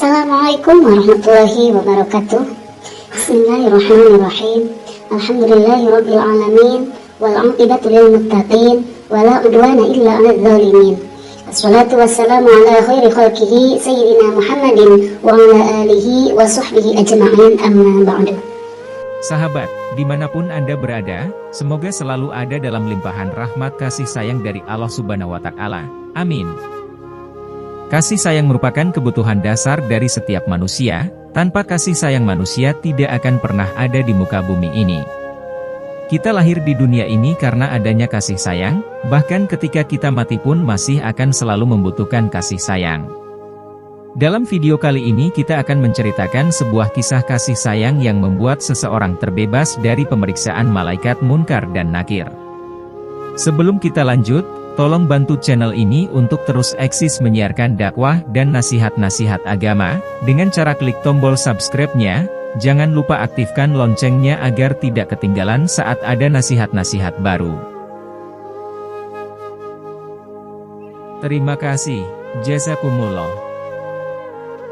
Assalamualaikum warahmatullahi wabarakatuh. Bismillahirrahmanirrahim. Alhamdulillahirabbil alamin wal 'aqibatu lil muttaqin wala udwana illa 'alal zalimin. Wassalatu wassalamu ala khairi khalqihi sayyidina Muhammadin wa ala alihi wa sahbihi ajma'in, amma ba'du. Sahabat, dimanapun Anda berada, semoga selalu ada dalam limpahan rahmat kasih sayang dari Allah Subhanahu wa Ta'ala. Amin. Kasih sayang merupakan kebutuhan dasar dari setiap manusia. Tanpa kasih sayang manusia tidak akan pernah ada di muka bumi ini. Kita lahir di dunia ini karena adanya kasih sayang, bahkan ketika kita mati pun masih akan selalu membutuhkan kasih sayang. Dalam video kali ini kita akan menceritakan sebuah kisah kasih sayang yang membuat seseorang terbebas dari pemeriksaan malaikat munkar dan nakir. Sebelum kita lanjut, tolong bantu channel ini untuk terus eksis menyiarkan dakwah dan nasihat-nasihat agama, dengan cara klik tombol subscribe-nya. Jangan lupa aktifkan loncengnya agar tidak ketinggalan saat ada nasihat-nasihat baru. Terima kasih, jazakumullah.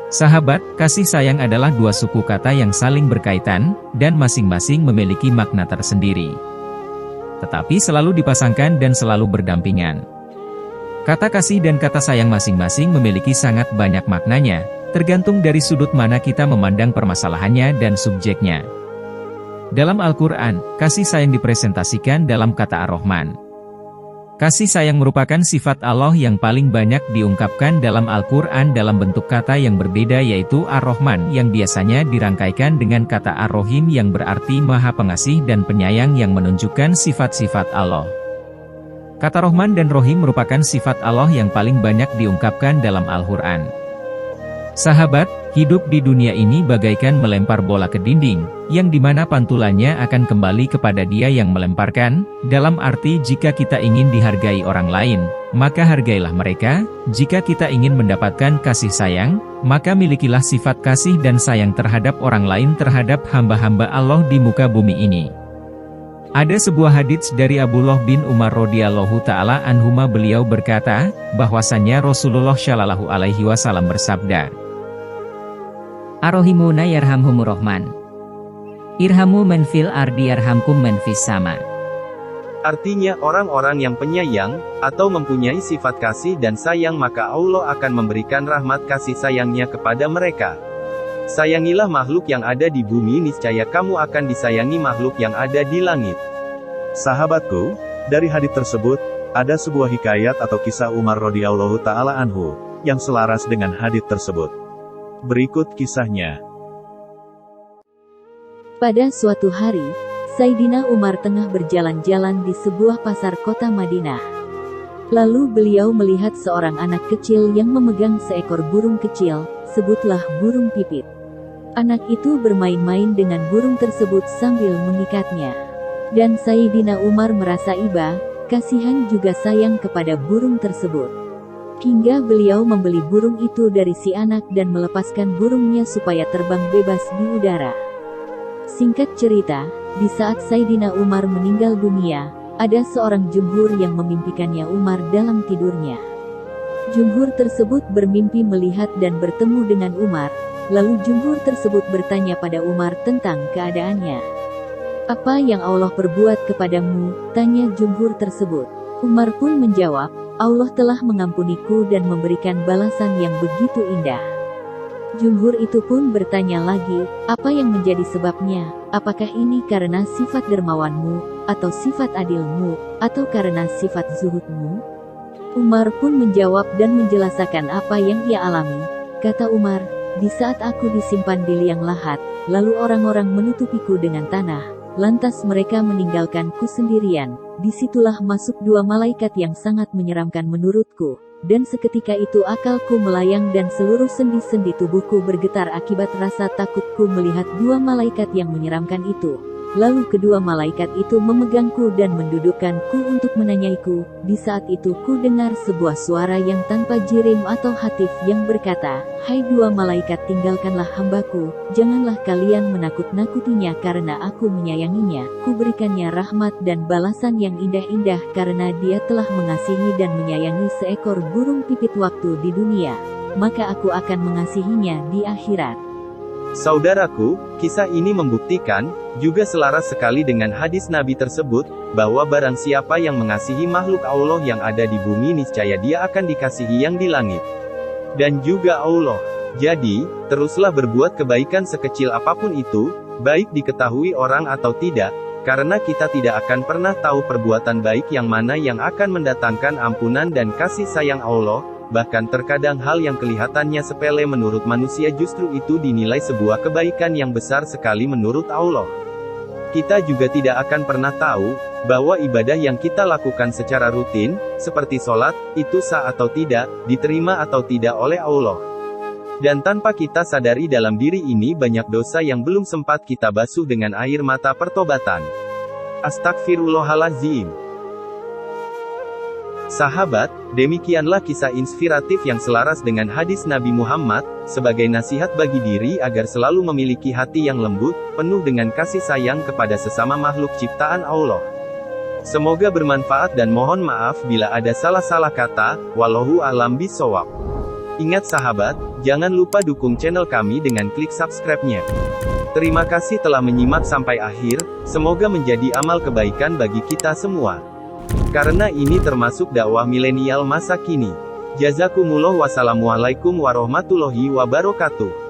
Sahabat, kasih sayang adalah dua suku kata yang saling berkaitan, dan masing-masing memiliki makna tersendiri. Tetapi selalu dipasangkan dan selalu berdampingan. Kata kasih dan kata sayang masing-masing memiliki sangat banyak maknanya, tergantung dari sudut mana kita memandang permasalahannya dan subjeknya. Dalam Al-Quran, kasih sayang dipresentasikan dalam kata Ar-Rahman. Kasih sayang merupakan sifat Allah yang paling banyak diungkapkan dalam Al-Quran dalam bentuk kata yang berbeda, yaitu Ar-Rahman yang biasanya dirangkaikan dengan kata Ar-Rahim yang berarti Maha Pengasih dan Penyayang yang menunjukkan sifat-sifat Allah. Kata Rahman dan Rahim merupakan sifat Allah yang paling banyak diungkapkan dalam Al-Quran. Sahabat, hidup di dunia ini bagaikan melempar bola ke dinding, yang dimana pantulannya akan kembali kepada dia yang melemparkan, dalam arti jika kita ingin dihargai orang lain, maka hargailah mereka. Jika kita ingin mendapatkan kasih sayang, maka milikilah sifat kasih dan sayang terhadap orang lain, terhadap hamba-hamba Allah di muka bumi ini. Ada sebuah hadits dari Abdullah bin Umar radhiyallahu ta'ala anhuma, beliau berkata, bahwasannya Rasulullah shallallahu alaihi wasallam bersabda, Ar-Rahimuna yarhamhumur Rahman. Irhamu man fil ardi yarhamkum man fis sama. Artinya orang-orang yang penyayang, atau mempunyai sifat kasih dan sayang, maka Allah akan memberikan rahmat kasih sayangnya kepada mereka. Sayangilah makhluk yang ada di bumi, niscaya kamu akan disayangi makhluk yang ada di langit. Sahabatku, dari hadits tersebut, ada sebuah hikayat atau kisah Umar radhiyallahu ta'ala anhu, yang selaras dengan hadits tersebut. Berikut kisahnya. Pada suatu hari, Sayyidina Umar tengah berjalan-jalan di sebuah pasar kota Madinah. Lalu beliau melihat seorang anak kecil yang memegang seekor burung kecil, sebutlah burung pipit. Anak itu bermain-main dengan burung tersebut sambil mengikatnya. Dan Sayyidina Umar merasa iba, kasihan juga sayang kepada burung tersebut. Hingga beliau membeli burung itu dari si anak dan melepaskan burungnya supaya terbang bebas di udara. Singkat cerita, di saat Sayyidina Umar meninggal dunia, ada seorang jumhur yang memimpikannya Umar dalam tidurnya. Jumhur tersebut bermimpi melihat dan bertemu dengan Umar, lalu jumhur tersebut bertanya pada Umar tentang keadaannya. Apa yang Allah perbuat kepadamu? Tanya jumhur tersebut. Umar pun menjawab, Allah telah mengampuniku dan memberikan balasan yang begitu indah. Jumhur itu pun bertanya lagi, apa yang menjadi sebabnya? Apakah ini karena sifat dermawanmu, atau sifat adilmu, atau karena sifat zuhudmu? Umar pun menjawab dan menjelaskan apa yang ia alami. Kata Umar, di saat aku disimpan di liang lahat, lalu orang-orang menutupiku dengan tanah, lantas mereka meninggalkanku sendirian. Disitulah masuk dua malaikat yang sangat menyeramkan menurutku, dan seketika itu akalku melayang dan seluruh sendi-sendi tubuhku bergetar akibat rasa takutku melihat dua malaikat yang menyeramkan itu. Lalu kedua malaikat itu memegangku dan mendudukkanku untuk menanyaiku. Di saat itu ku dengar sebuah suara yang tanpa jirim atau hatif yang berkata, Hai dua malaikat, tinggalkanlah hambaku, janganlah kalian menakut-nakutinya karena aku menyayanginya. Ku berikannya rahmat dan balasan yang indah-indah karena dia telah mengasihi dan menyayangi seekor burung pipit waktu di dunia. maka aku akan mengasihinya di akhirat. Saudaraku, kisah ini membuktikan, juga selaras sekali dengan hadis Nabi tersebut, bahwa barang siapa yang mengasihi makhluk Allah yang ada di bumi niscaya dia akan dikasihi yang di langit. Dan juga Allah. Jadi, teruslah berbuat kebaikan sekecil apapun itu, baik diketahui orang atau tidak, karena kita tidak akan pernah tahu perbuatan baik yang mana yang akan mendatangkan ampunan dan kasih sayang Allah. Bahkan terkadang hal yang kelihatannya sepele menurut manusia justru itu dinilai sebuah kebaikan yang besar sekali menurut Allah. Kita juga tidak akan pernah tahu, bahwa ibadah yang kita lakukan secara rutin, seperti sholat, itu sah atau tidak, diterima atau tidak oleh Allah. Dan tanpa kita sadari dalam diri ini banyak dosa yang belum sempat kita basuh dengan air mata pertobatan. Astagfirullahaladzim. Sahabat, demikianlah kisah inspiratif yang selaras dengan hadis Nabi Muhammad, sebagai nasihat bagi diri agar selalu memiliki hati yang lembut, penuh dengan kasih sayang kepada sesama makhluk ciptaan Allah. Semoga bermanfaat dan mohon maaf bila ada salah-salah kata, wallahu a'lam bishawab. Ingat sahabat, jangan lupa dukung channel kami dengan klik subscribe-nya. Terima kasih telah menyimak sampai akhir, semoga menjadi amal kebaikan bagi kita semua. Karena ini termasuk dakwah milenial masa kini. Jazakumullah, wassalamualaikum warahmatullahi wabarakatuh.